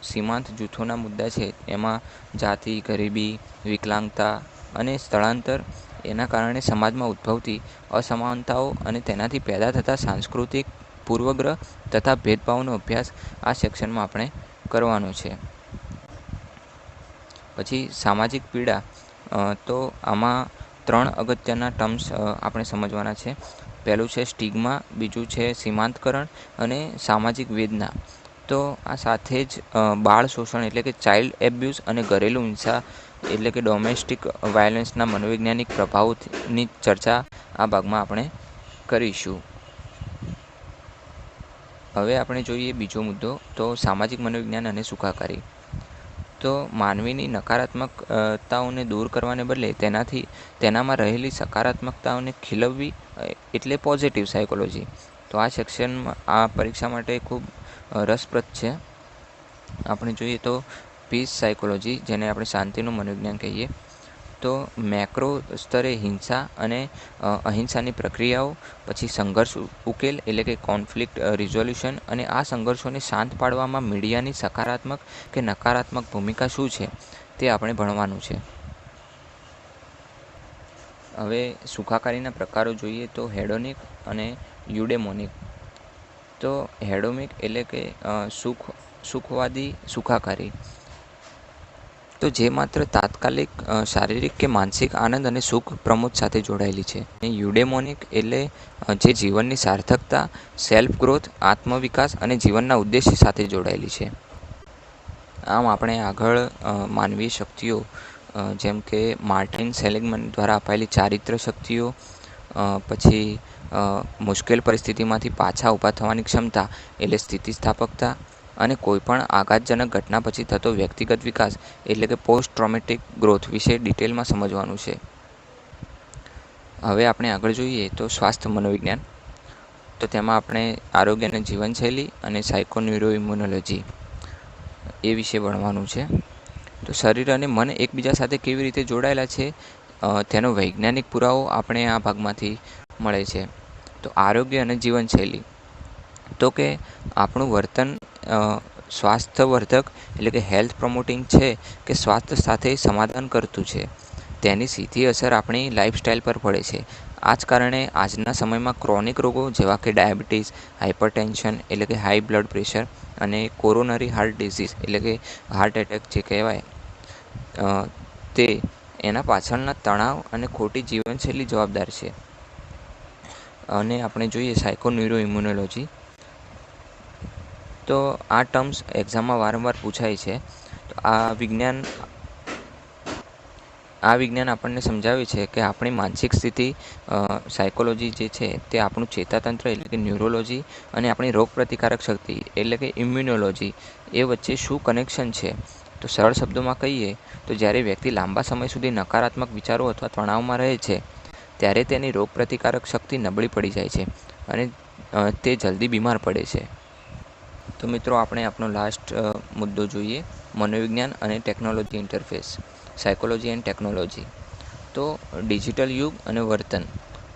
સીમાંત જૂથોના મુદ્દા છે એમાં જાતિ, ગરીબી, વિકલાંગતા અને સ્થળાંતર, એના કારણે સમાજમાં ઉદ્ભવતી અસમાનતાઓ અને તેનાથી પેદા થતા સાંસ્કૃતિક પૂર્વગ્રહ તથા ભેદભાવનો અભ્યાસ આ સેક્શનમાં આપણે કરવાનો છે. પછી સામાજિક પીડા. તો આમાં 3 અગત્યના ટર્મ્સ આપણે સમજવાના છે. પહેલું છે સ્ટિગ્મા, બીજું છે સીમાંતકરણ અને સામાજિક વેદના. તો આ સાથે જ બાળ શોષણ એટલે કે ચાઇલ્ડ એબ્યુઝ અને ઘરેલું હિંસા એટલે કે ડોમેસ્ટિક વાયોલન્સના મનોવૈજ્ઞાનિક પ્રભાવની ચર્ચા આ ભાગમાં આપણે કરીશું. હવે આપણે જોઈએ બીજો મુદ્દો, તો સામાજિક મનોવિજ્ઞાન અને સુખાકારી. તો માનવીની નકારાત્મકતાઓને દૂર કરવાને બદલે તેનામાં રહેલી સકારાત્મકતાઓને ખીલવવી એટલે પોઝિટિવ સાયકોલોજી. તો આ સેક્શનમાં આ પરીક્ષા માટે ખૂબ રસપ્રદ છે. આપણે જોઈએ તો પીસ સાયકોલોજી, જેને આપણે શાંતિનું મનોવિજ્ઞાન કહીએ. તો મેક્રો સ્તરે હિંસા અને અહિંસાની પ્રક્રિયાઓ, પછી સંઘર્ષ ઉકેલ એટલે કે કોન્ફ્લિક્ટ રિઝોલ્યુશન, અને આ સંઘર્ષોને શાંત પાડવામાં મીડિયાની સકારાત્મક કે નકારાત્મક ભૂમિકા શું છે તે આપણે ભણવાનું છે. હવે સુખાકારીના પ્રકારો જોઈએ તો હેડોનિક અને યુડેમોનિક. તો હેડોનિક એટલે કે સુખવાદી સુખાકારી, તો જે માત્ર તાત્કાલિક શારીરિક કે માનસિક આનંદ અને સુખ પ્રમોદ સાથે જોડાયેલી છે. અને યુડેમોનિક એટલે જે જીવનની સાર્થકતા, સેલ્ફ ગ્રોથ, આત્મવિકાસ અને જીવનના ઉદ્દેશ્ય સાથે જોડાયેલી છે. આમ આપણે આગળ માનવીય શક્તિઓ જેમ કે માર્ટિન સેલિગમન દ્વારા અપાયેલી ચારિત્ર શક્તિઓ, પછી મુશ્કેલ પરિસ્થિતિમાંથી પાછા ઊભા થવાની ક્ષમતા એટલે સ્થિતિસ્થાપકતા, અને કોઈપણ આઘાતજનક ઘટના પછી થતો વ્યક્તિગત વિકાસ એટલે કે પોસ્ટ ટ્રોમેટિક ગ્રોથ વિશે ડિટેલમાં સમજવાનું છે. હવે આપણે આગળ જોઈએ તો સ્વાસ્થ્ય મનોવિજ્ઞાન. તો તેમાં આપણે આરોગ્ય અને જીવનશૈલી અને સાયકો ન્યુરો ઇમ્યુનોલોજી એ વિશે ભણવાનું છે. તો શરીર અને મન એકબીજા સાથે કેવી રીતે જોડાયેલા છે તેનો વૈજ્ઞાનિક પુરાવો આપણે આ ભાગમાંથી મળે છે. તો આરોગ્ય અને જીવનશૈલી, તો કે આપણું વર્તન સ્વાસ્થ્યવર્ધક એટલે કે હેલ્થ પ્રમોટિંગ છે કે સ્વાસ્થ્ય સાથે સમાધાન કરતું છે, તેની સીધી અસર આપણી લાઈફસ્ટાઈલ પર પડે છે. આ જ કારણે આજના સમયમાં ક્રોનિક રોગો જેવા કે ડાયાબિટીસ, હાઇપરટેન્શન એટલે કે હાઈ બ્લડ પ્રેશર અને કોરોનરી હાર્ટ ડિઝીઝ એટલે કે હાર્ટ એટેક જે કહેવાય તે એના પાછળના તણાવ અને ખોટી જીવનશૈલી જવાબદાર છે. અને આપણે જોઈએ સાયકોન્યુરો ઇમ્યુનોલોજી, તો આ ટર્મ્સ એક્ઝામમાં વારંવાર પૂછાય છે. તો આ વિજ્ઞાન આપણને સમજાવે છે કે આપણી માનસિક સ્થિતિ, સાયકોલોજી જે છે તે આપણું ચેતાતંત્ર એટલે કે ન્યુરોલોજી અને આપણી રોગપ્રતિકારક શક્તિ એટલે કે ઇમ્યુનોલોજી એ વચ્ચે શું કનેક્શન છે. તો સરળ શબ્દોમાં કહીએ તો જ્યારે વ્યક્તિ લાંબા સમય સુધી નકારાત્મક વિચારો અથવા તણાવમાં રહે છે ત્યારે તેની રોગપ્રતિકારક શક્તિ નબળી પડી જાય છે અને તે જલ્દી બીમાર પડે છે. તો મિત્રો આપણે આપણો લાસ્ટ મુદ્દો જોઈએ, મનોવિજ્ઞાન અને technology interface, psychology and technology. તો ડિજિટલ યુગ અને વર્તન,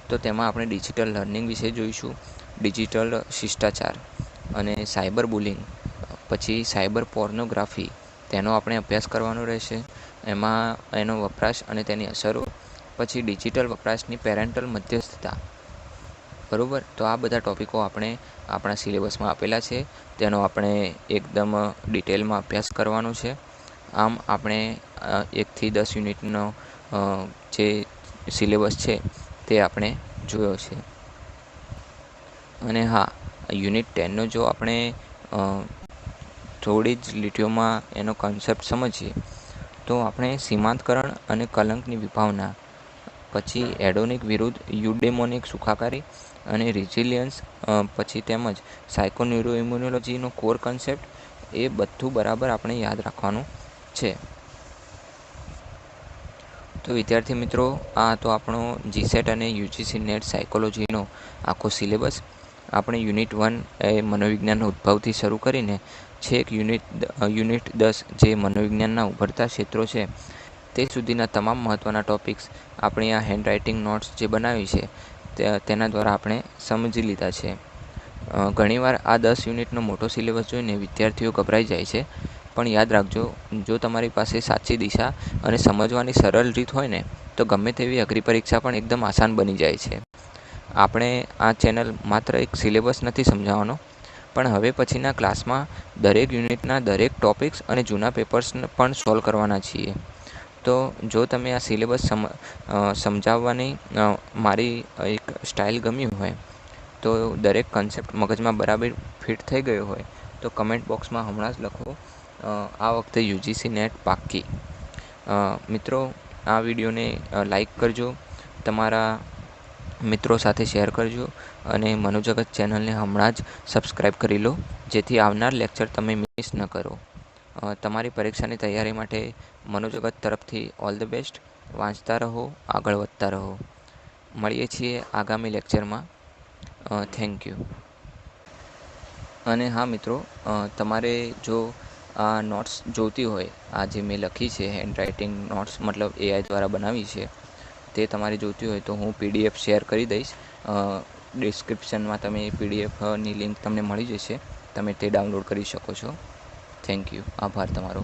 તો તેમાં આપણે ડિજિટલ લર્નિંગ વિશે જોઈશું, ડિજિટલ શિષ્ટાચાર અને સાયબર બુલિંગ, પછી સાયબર પોર્નોગ્રાફી તેનો આપણે અભ્યાસ કરવાનો રહેશે, એમાં એનો વપરાશ અને તેની અસરો, પછી ડિજિટલ વપરાશની પેરેન્ટલ મધ્યસ્થતા. બરાબર, તો આ બધા ટૉપિકો આપણે આપણા સિલેબસમાં આપેલા છે, તેનો આપણે એકદમ ડિટેલમાં અભ્યાસ કરવાનો છે. આમ આપણે 1 થી 10 યુનિટનો જે સિલેબસ છે તે આપણે જોયો છે. અને હા, યુનિટ 10નો જો આપણે થોડી જ લીટીઓમાં એનો કન્સેપ્ટ સમજીએ તો આપણે સીમાંતકરણ અને કલંકની વિભાવના, પછી એડોનિક વિરુદ્ધ યુડેમોનિક સુખાકારી અને રિઝિલિયન્સ, પછી તેમજ સાયકોન્યુરોઇમ્યુનોલોજીનો કોર કન્સેપ્ટ, એ બધું બરાબર આપણે યાદ રાખવાનું છે. તો વિદ્યાર્થી મિત્રો, આ તો આપણો જીસેટ અને યુજીસી નેટ સાયકોલોજીનો આખો સિલેબસ. આપણે યુનિટ 1 એ મનોવિજ્ઞાનના ઉદ્ભવથી શરૂ કરીને છેક યુનિટ 10 જે મનોવિજ્ઞાનના ઉભરતા ક્ષેત્રો છે તે સુધીના તમામ મહત્ત્વના ટૉપિક્સ આપણી આ હેન્ડરાઇટિંગ નોટ્સ જે બનાવી છે તેના દ્વારા આપણે સમજી લીધા છે. ઘણીવાર આ 10 યુનિટનો મોટો સિલેબસ જોઈને વિદ્યાર્થીઓ ગભરાઈ જાય છે, પણ યાદ રાખજો, જો તમારી પાસે સાચી દિશા અને સમજવાની સરળ રીત હોય ને તો ગમે તેવી અઘરી પરીક્ષા પણ એકદમ આસાન બની જાય છે. આપણે આ ચેનલ માત્ર એક સિલેબસ નથી સમજાવવાનો, પણ હવે પછીના ક્લાસમાં દરેક યુનિટના દરેક ટૉપિક્સ અને જૂના પેપર્સ પણ સોલ્વ કરવાના છીએ. તો જો તમે આ સિલેબસ સમજાવવાની મારી એક સ્ટાઇલ ગમી હોય, તો દરેક કન્સેપ્ટ મગજમાં બરાબર ફિટ થઈ ગયો હોય તો કમેન્ટ બોક્સમાં હમણાં જ લખો, આ વખતે યુજીસી નેટ પાક્કી. મિત્રો, આ વિડીયોને લાઈક કરજો, તમારા મિત્રો સાથે શેર કરજો અને મનોજગત ચેનલને હમણાં જ સબસ્ક્રાઈબ કરી લો, જેથી આવનાર લેક્ચર તમે મિસ ન કરો. તમારી પરીક્ષાની તૈયારી માટે મનોજગત તરફથી ઓલ ધ બેસ્ટ. વાંચતા રહો, આગળ વધતા રહો. મળીએ છીએ આગામી લેક્ચરમાં. Thank you. અને હા મિત્રો, તમારે જો આ નોટ્સ જોઈતી હોય, આ જે મેં લખી છે હેન્ડરાઇટિંગ નોટ્સ, મતલબ AI દ્વારા બનાવી છે, તે તમારે જોઈતી હોય તો હું PDF શેર કરી દઈશ. ડિસ્ક્રિપ્શનમાં તમે PDFની લિંક તમને મળી જશે, તમે તે ડાઉનલોડ કરી શકો છો. Thank you. આભાર તમારો.